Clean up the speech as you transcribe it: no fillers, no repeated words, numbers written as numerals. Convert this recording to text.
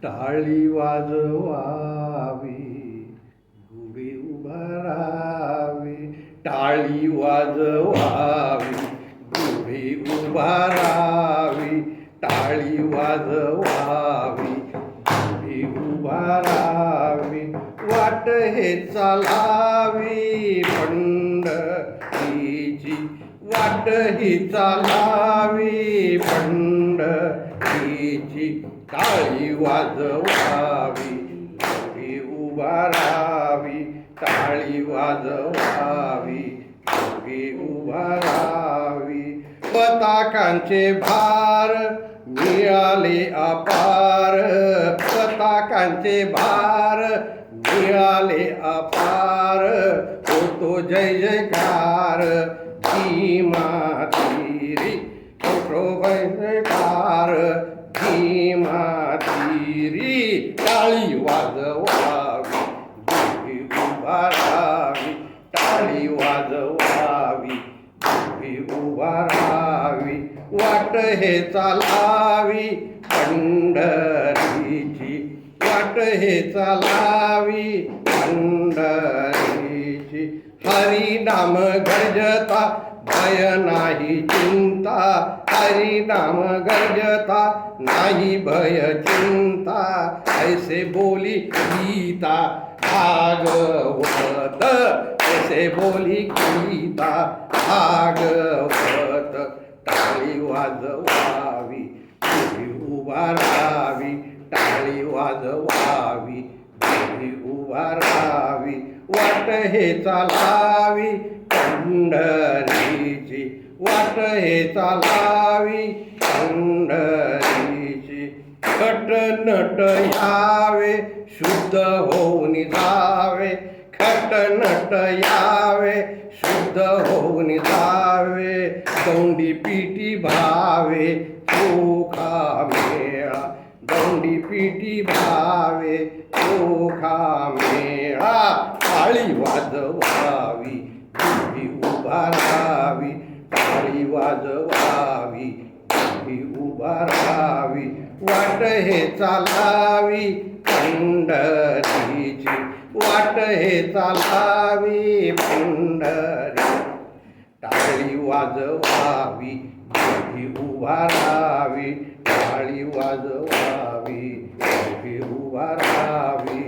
टाळी वाजवावी, गुढी उभारावी. टाळी वाजवावी, गुढी उभारावी. टाळी वाजवावी, गुढी उभारावी. वाट हे चालावी पंढरीची, वाट ही चालावी पंढरीची. टाळी वाजवावी, गुढी उभारावी. टाळी वाजवावी, गुढी उभारावी. पताकांचे भार मिळाले अपार, पताकांचे भार मिळाले अपार. होतो जय जयकार भीमातीरी, होतो जय जयकार भीमातीरी. टाळी वाजवावी, गुढी उभारावी. टाळी वाजवावी, गुढी उभारावी. वाट हे चालावी पंढरीची, वाट हे चालावी पंढरीची. हरिनाम गर्जता भय नाही चिंता, हरिनाम गर्जता नाही भय चिंता. ऐसे बोली गीता भागवत, ऐसे बोली गीता भागवत. टाळी वाजवावी, गुढी उभारावी. टाळी वाजवावी, गुढी उभारावी. वाट हे चालावी पंढरीची, वाट हे चालावी पंढरीची. खट नट यावे शुद्ध होऊन जावे, खट नट यावे शुद्ध होऊन जावे. दौंडी पिटी भावे चोखा मेळा, दौंडी पिटी भावे चोखा मेळा. टाळी वाजवावी, गुढी उभारावी. टाळी वाजवावी, गुढी उभारावी. वाट हे चालावी पंढरीची, वाट हे चालावी पंढरी. टाळी वाजवावी, गुढी उभारावी. टाळी वाजवावी, गुढी उभारावी.